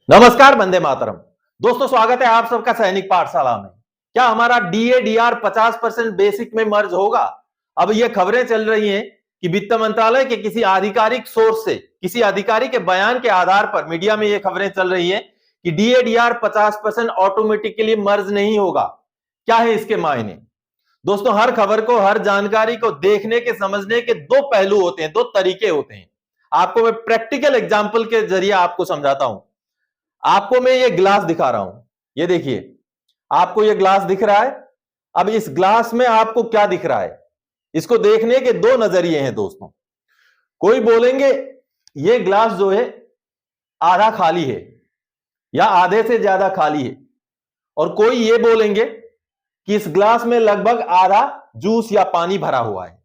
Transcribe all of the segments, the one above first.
नमस्कार, वंदे मातरम। दोस्तों, स्वागत है आप सबका सैनिक पाठशाला में। क्या हमारा डीए-डीआर 50% बेसिक में मर्ज होगा? अब ये खबरें चल रही हैं कि वित्त मंत्रालय के किसी आधिकारिक सोर्स से, किसी अधिकारी के बयान के आधार पर मीडिया में ये खबरें चल रही हैं कि डीए-डीआर 50% ऑटोमेटिकली मर्ज नहीं होगा। क्या है इसके मायने? दोस्तों, हर खबर को, हर जानकारी को देखने के, समझने के दो पहलू होते हैं, दो तरीके होते हैं। आपको मैं प्रैक्टिकल एग्जाम्पल के जरिए आपको समझाता हूं। आपको मैं ये ग्लास दिखा रहा हूं। ये देखिए, आपको ये ग्लास दिख रहा है। अब इस ग्लास में आपको क्या दिख रहा है? इसको देखने के दो नजरिए हैं दोस्तों। कोई बोलेंगे ये ग्लास जो है आधा खाली है या आधे से ज्यादा खाली है, और कोई ये बोलेंगे कि इस ग्लास में लगभग आधा जूस या पानी भरा हुआ है।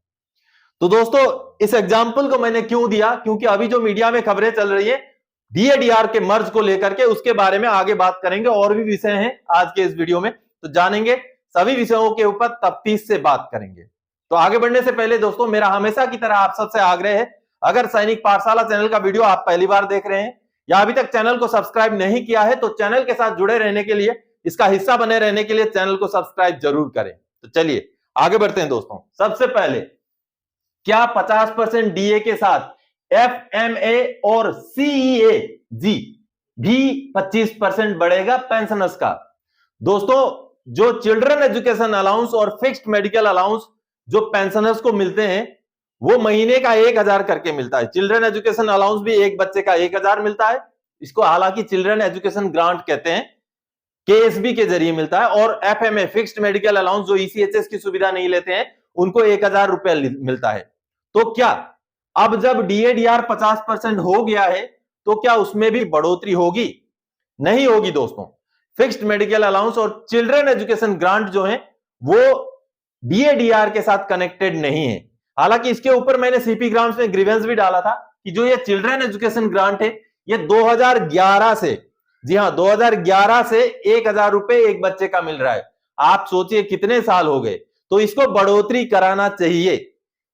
तो दोस्तों, इस एग्जाम्पल को मैंने क्यों दिया? क्योंकि अभी जो मीडिया में खबरें चल रही है डीए-डीआर के मर्ज को लेकर के, उसके बारे में आगे बात करेंगे। और भी विषय हैं आज के इस वीडियो में, तो जानेंगे। सभी विषयों के ऊपर तफ्तीश से बात करेंगे। तो आगे बढ़ने से पहले दोस्तों, मेरा हमेशा की तरह आप सबसे आग्रह है, अगर सैनिक पाठशाला चैनल का वीडियो आप पहली बार देख रहे हैं या अभी तक चैनल को सब्सक्राइब नहीं किया है, तो चैनल के साथ जुड़े रहने के लिए, इसका हिस्सा बने रहने के लिए चैनल को सब्सक्राइब जरूर करें। तो चलिए आगे बढ़ते हैं दोस्तों। सबसे पहले, क्या 50% डीए के साथ एफएमए और सीईए जी भी 25% बढ़ेगा पेंशनर्स का? दोस्तों, जो चिल्ड्रन एजुकेशन अलाउंस और फिक्स्ड मेडिकल अलाउंस जो पेंशनर्स को मिलते हैं, वो महीने का 1000 करके मिलता है। चिल्ड्रन एजुकेशन अलाउंस भी एक बच्चे का 1000 मिलता है। इसको हालांकि चिल्ड्रन एजुकेशन ग्रांट कहते हैं, केएसबी के जरिए मिलता है। और एफएमए फिक्स्ड मेडिकल अलाउंस जो ईसीएचएस की सुविधा नहीं लेते हैं, उनको 1000 रुपया मिलता है। तो क्या अब जब डीए-डीआर 50% हो गया है, तो क्या उसमें भी बढ़ोतरी होगी? नहीं होगी दोस्तों। फिक्स्ड मेडिकल अलाउंस और चिल्ड्रन एजुकेशन ग्रांट जो है, वो डीए-डीआर के साथ कनेक्टेड नहीं है। हालांकि इसके ऊपर मैंने सीपी ग्राम्स में ग्रीवेंस भी डाला था कि जो ये चिल्ड्रन एजुकेशन ग्रांट है, ये 2011 से, जी हां, 2011 से 1000 रुपए एक बच्चे का मिल रहा है। आप सोचिए कितने साल हो गए। तो इसको बढ़ोतरी कराना चाहिए।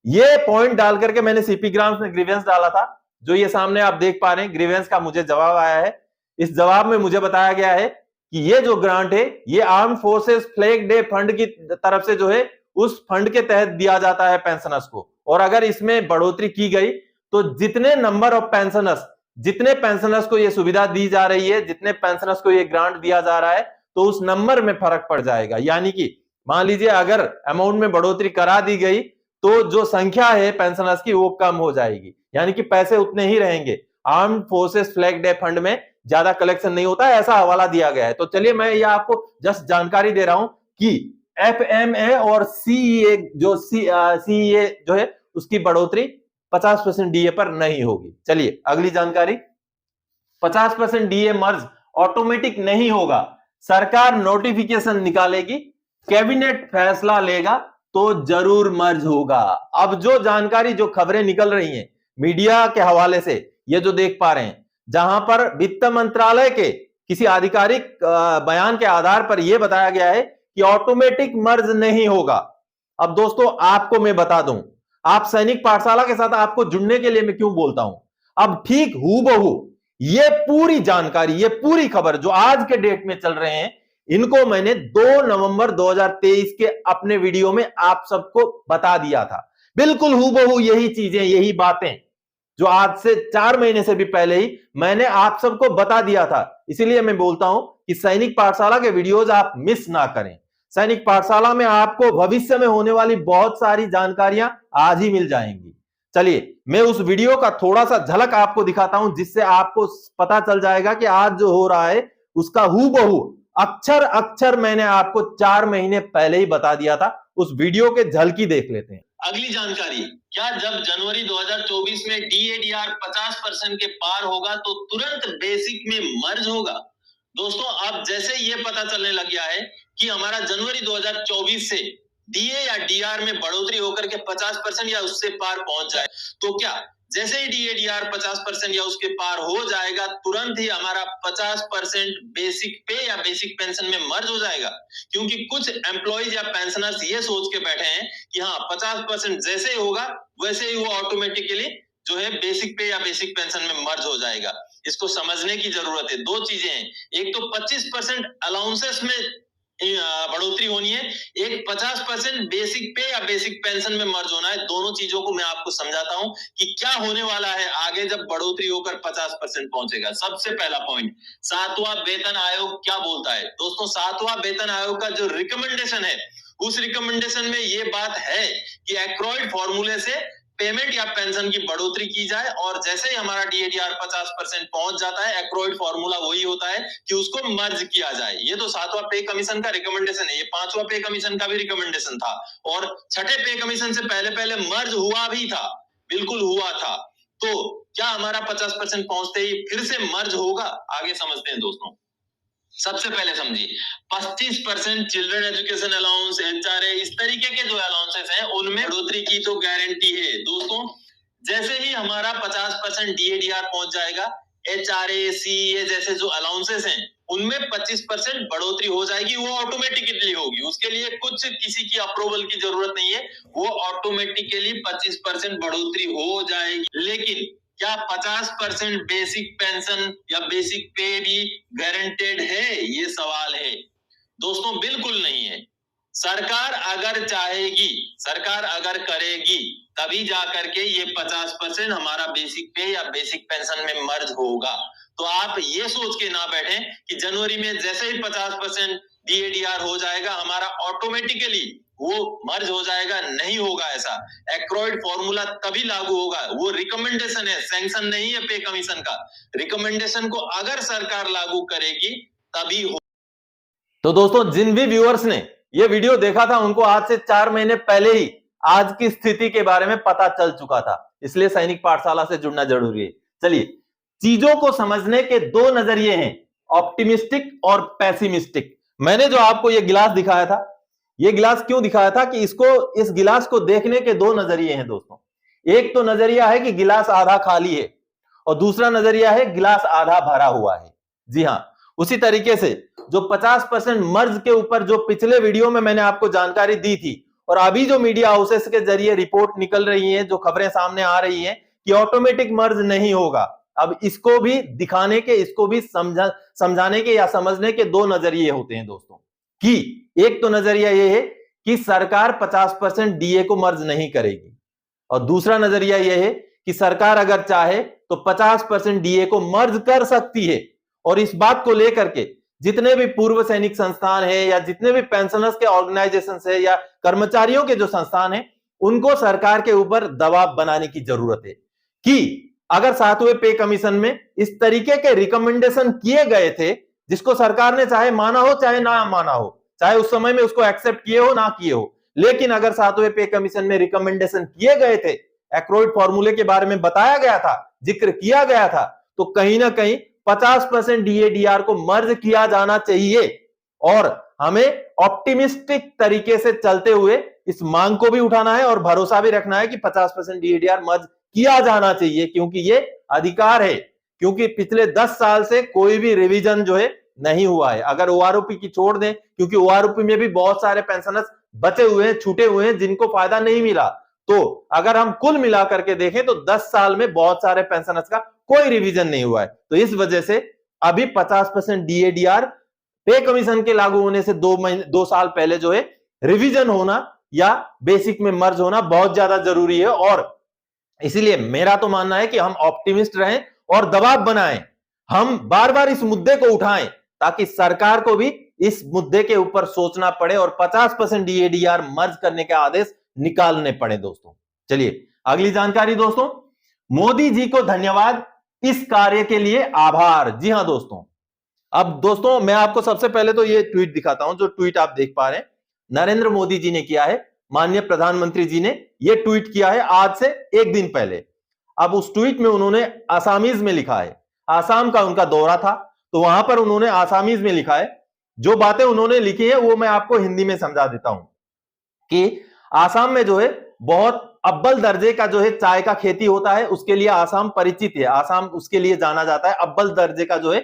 ये पॉइंट डाल करके मैंने सीपी ग्राम्स में ग्रीवेंस डाला था। जो ये सामने आप देख पा रहे हैं, ग्रीवेंस का मुझे जवाब आया है। इस जवाब में मुझे बताया गया है कि ये जो ग्रांट है, ये arm forces flag day fund की तरफ से जो है, उस फंड के तहत दिया जाता है पेंशनर्स को। और अगर इसमें बढ़ोतरी की गई, तो जितने नंबर ऑफ पेंशनर्स, जितने पेंशनर्स को ये सुविधा दी जा रही है, जितने पेंशनर्स को ये ग्रांट दिया जा रहा है, तो उस नंबर में फर्क पड़ जाएगा। यानी कि मान लीजिए अगर अमाउंट में बढ़ोतरी करा दी गई, तो जो संख्या है पेंशनर्स की, वो कम हो जाएगी। यानी कि पैसे उतने ही रहेंगे। Arm forces flag day fund में ज्यादा कलेक्शन नहीं होता है, ऐसा हवाला दिया गया है। तो चलिए मैं ये आपको जस्ट जानकारी दे रहा हूं कि एफएमए और सीईए जो है, उसकी बढ़ोतरी 50% डीए पर नहीं होगी। चलिए अगली जानकारी। 50% डीए मर्ज ऑटोमेटिक नहीं होगा। सरकार नोटिफिकेशन निकालेगी, कैबिनेट फैसला लेगा, तो जरूर मर्ज होगा। अब जो जानकारी, जो खबरें निकल रही हैं मीडिया के हवाले से, ये जो देख पा रहे हैं, जहां पर वित्त मंत्रालय के किसी आधिकारिक बयान के आधार पर यह बताया गया है कि ऑटोमेटिक मर्ज नहीं होगा। अब दोस्तों, आपको मैं बता दूं, आप सैनिक पाठशाला के साथ आपको जुड़ने के लिए मैं क्यों बोलता हूं। अब ठीक हूबहू ये पूरी जानकारी, ये पूरी खबर जो आज के डेट में चल रहे हैं, इनको मैंने 2 नवंबर 2023 के अपने वीडियो में आप सबको बता दिया था। बिल्कुल हूबहू यही चीजें, यही बातें जो आज से 4 महीने से भी पहले ही मैंने आप सबको बता दिया था। इसीलिए मैं बोलता हूं कि सैनिक पाठशाला के वीडियोज आप मिस ना करें। सैनिक पाठशाला में आपको भविष्य में होने वाली बहुत सारी जानकारियां आज ही मिल जाएंगी। चलिए मैं उस वीडियो का थोड़ा सा झलक आपको दिखाता हूं, जिससे आपको पता चल जाएगा कि आज जो हो रहा है उसका हूबहू अक्षर अक्षर मैंने आपको 4 महीने पहले ही बता दिया था। उस वीडियो के झलकी देख लेते हैं। अगली जानकारी, क्या जब जनवरी 2024 में डीए-डीआर 50% के पार होगा, तो तुरंत बेसिक में मर्ज होगा? दोस्तों, अब जैसे ये पता चलने लग गया है कि हमारा जनवरी 2024 से डीए या डीआर में बढ़ोतरी होकर के 50% या उससे पार पहुंच जाए, तो क्या जैसे ही डीए-डीआर 50% या उसके पार हो जाएगा, तुरंत ही हमारा 50% बेसिक पे या बेसिक पेंशन में मर्ज हो जाएगा? क्योंकि कुछ एम्प्लॉइज या पेंशनर्स ये सोच के बैठे हैं कि हाँ, 50% जैसे ही होगा वैसे ही वो ऑटोमेटिकली जो है बेसिक पे या बेसिक पेंशन में मर्ज हो जाएगा। इसको समझने की जरूरत है। दो चीजें हैं, एक तो 25% अलाउंसेस में बढ़ोतरी होनी है, एक 50% बेसिक पे या बेसिक पेंशन में मर्ज होना है। दोनों चीजों को मैं आपको समझाता हूं कि क्या होने वाला है आगे जब बढ़ोतरी होकर 50% पहुंचेगा। सबसे पहला पॉइंट, 7वां वेतन आयोग क्या बोलता है। दोस्तों 7वां वेतन आयोग का जो रिकमेंडेशन है, उस रिकमेंडेशन में ये बात है कि एक्रोइड फॉर्मूले से पेमेंट या पेंशन की बढ़ोतरी की जाए, और जैसे ही हमारा डीएडीआर 50% पहुंच जाता है, एक्रोइड फॉर्मूला वही होता है कि उसको मर्ज किया जाए। ये तो 7वां पे कमीशन का रिकमेंडेशन है। ये 5वां पे कमीशन का भी रिकमेंडेशन था, और 6ठे पे कमीशन से पहले पहले मर्ज हुआ भी था, बिल्कुल हुआ था। तो क्या हमारा 50% पहुंचते ही फिर से मर्ज होगा? आगे समझते हैं दोस्तों। सबसे पहले समझिए, 25% चिल्ड्रन एजुकेशन अलाउंस, एचआरए, इस तरीके के जो अलाउंसेस हैं उनमें बढ़ोतरी की तो गारंटी है दोस्तों। जैसे ही हमारा 50% डीएडीआर पहुंच जाएगा, एचआरए, सीए जैसे जो अलाउंसेस हैं उनमें 25% बढ़ोतरी हो जाएगी। वो ऑटोमेटिकली होगी, उसके लिए कुछ किसी की अप्रूवल की जरूरत नहीं है, वो ऑटोमेटिकली 25% बढ़ोतरी हो जाएगी। लेकिन क्या 50% बेसिक पेंशन या बेसिक पे भी गारंटेड है? ये सवाल है दोस्तों। बिल्कुल नहीं है। सरकार अगर चाहेगी, सरकार अगर करेगी, तभी जाकर के ये 50% हमारा बेसिक पे या बेसिक पेंशन में मर्ज होगा। तो आप ये सोच के ना बैठे कि जनवरी में जैसे ही 50% डीएडीआर हो जाएगा हमारा ऑटोमेटिकली वो मर्ज हो जाएगा। नहीं होगा ऐसा। एक्रोइड फॉर्मूला तभी लागू होगा, वो रिकमेंडेशन है, सैंक्शन नहीं है पे कमीशन का। रिकमेंडेशन को अगर सरकार लागू करेगी तभी हो। तो दोस्तों जिन भी व्यूअर्स ने ये वीडियो देखा था उनको आज से 4 महीने पहले ही आज की स्थिति के बारे में पता चल चुका था, इसलिए सैनिक पाठशाला से जुड़ना जरूरी है। चलिए, चीजों को समझने के दो नजरिए हैं, ऑप्टिमिस्टिक और पैसिमिस्टिक। मैंने जो आपको ये गिलास दिखाया था, ये गिलास क्यों दिखाया था कि इस गिलास को देखने के दो नजरिए हैं दोस्तों। एक तो नजरिया है कि गिलास आधा खाली है, और दूसरा नजरिया है गिलास आधा भरा हुआ है। जी हां, उसी तरीके से जो 50% मर्ज के ऊपर जो पिछले वीडियो में मैंने आपको जानकारी दी थी, और अभी जो मीडिया हाउसेस के जरिए रिपोर्ट निकल रही है, जो खबरें सामने आ रही हैं कि ऑटोमेटिक मर्ज नहीं होगा, अब इसको भी दिखाने के, इसको भी समझाने के या समझने के दो नजरिए होते हैं दोस्तों। कि एक तो नजरिया यह है कि सरकार 50% डीए को मर्ज नहीं करेगी, और दूसरा नजरिया यह है कि सरकार अगर चाहे तो 50% डीए को मर्ज कर सकती है। और इस बात को लेकर के जितने भी पूर्व सैनिक संस्थान है, या जितने भी पेंशनर्स के ऑर्गेनाइजेशन है, या कर्मचारियों के जो संस्थान है, उनको सरकार के ऊपर दबाव बनाने की जरूरत है कि अगर 7वें पे कमीशन में इस तरीके के रिकमेंडेशन किए गए थे, जिसको सरकार ने चाहे माना हो चाहे ना माना हो, चाहे उस समय में उसको एक्सेप्ट किए हो ना किए हो, लेकिन अगर 7वें पे कमीशन में रिकमेंडेशन किए गए थे, एक्रोइड फॉर्मूले के बारे में बताया गया था, जिक्र किया गया था, तो कहीं ना कहीं 50% डीएडीआर को मर्ज किया जाना चाहिए। और हमें ऑप्टिमिस्टिक तरीके से चलते हुए इस मांग को भी उठाना है और भरोसा भी रखना है कि 50% डीएडीआर मर्ज किया जाना चाहिए, क्योंकि ये अधिकार है। क्योंकि पिछले 10 साल से कोई भी रिवीजन जो है नहीं हुआ है। अगर ओआरओपी की छोड़ दें, क्योंकि ओआरओपी में भी बहुत सारे पेंशनर्स बचे हुए हैं, छूटे हुए हैं, जिनको फायदा नहीं मिला, तो अगर हम कुल मिलाकर के देखें तो 10 साल में बहुत सारे पेंशनर्स का कोई रिवीजन नहीं हुआ है। तो इस वजह से अभी 50% डीएडीआर पे कमीशन के लागू होने से 2 साल पहले जो है रिवीजन होना या बेसिक में मर्ज होना बहुत ज्यादा जरूरी है। और इसीलिए मेरा तो मानना है कि हम ऑप्टिमिस्ट रहें और दबाव बनाएं, हम बार बार इस मुद्दे को उठाएं, ताकि सरकार को भी इस मुद्दे के ऊपर सोचना पड़े और 50% डीएडीआर मर्ज करने के आदेश निकालने पड़े दोस्तों। चलिए अगली जानकारी दोस्तों, मोदी जी को धन्यवाद, इस कार्य के लिए आभार। जी हां दोस्तों, अब दोस्तों मैं आपको सबसे पहले तो ये ट्वीट दिखाता हूं, जो ट्वीट आप देख पा रहे हैं, नरेंद्र मोदी जी ने किया है। माननीय प्रधानमंत्री जी ने यह ट्वीट किया है आज से 1 दिन पहले। अब उस ट्वीट में उन्होंने आसामीज में लिखा है, आसाम का उनका दौरा था, तो वहां पर उन्होंने आसामीज में लिखा है। जो बातें उन्होंने लिखी है वो मैं आपको हिंदी में समझा देता हूं कि आसाम में जो है बहुत अव्वल दर्जे का जो है चाय का खेती होता है, उसके लिए आसाम परिचित है। आसाम उसके लिए जाना जाता है, अव्वल दर्जे का जो है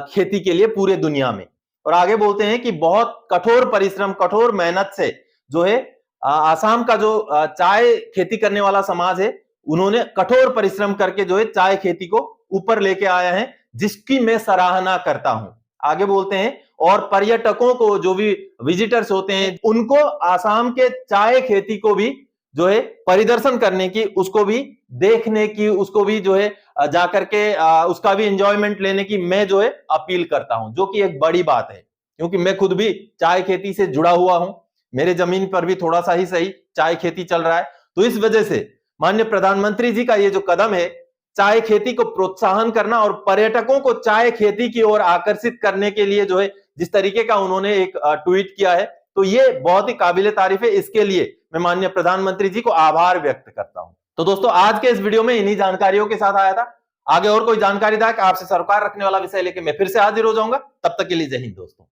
खेती के लिए पूरे दुनिया में। और आगे बोलते हैं कि बहुत कठोर परिश्रम, कठोर मेहनत से जो है आसाम का जो चाय खेती करने वाला समाज है, उन्होंने कठोर परिश्रम करके जो है चाय खेती को ऊपर लेके आया है, जिसकी मैं सराहना करता हूं। आगे बोलते हैं, और पर्यटकों को, जो भी विजिटर्स होते हैं, उनको आसाम के चाय खेती को भी जो है परिदर्शन करने की, उसको भी देखने की, उसको भी जो है जाकर के उसका भी एंजॉयमेंट लेने की मैं जो है अपील करता हूं, जो कि एक बड़ी बात है, क्योंकि मैं खुद भी चाय खेती से जुड़ा हुआ हूं। मेरे जमीन पर भी थोड़ा सा ही सही चाय खेती चल रहा है। तो इस वजह से माननीय प्रधानमंत्री जी का ये जो कदम है, चाय खेती को प्रोत्साहन करना और पर्यटकों को चाय खेती की ओर आकर्षित करने के लिए जो है जिस तरीके का उन्होंने एक ट्वीट किया है, तो ये बहुत ही काबिले तारीफ है। इसके लिए मैं माननीय प्रधानमंत्री जी को आभार व्यक्त करता हूं। तो दोस्तों, आज के इस वीडियो में इन्हीं जानकारियों के साथ आया था। आगे और कोई जानकारीदायक आपसे सरोकार रखने वाला विषय लेके मैं फिर से हाजिर हो जाऊंगा। तब तक के लिए जय हिंद दोस्तों।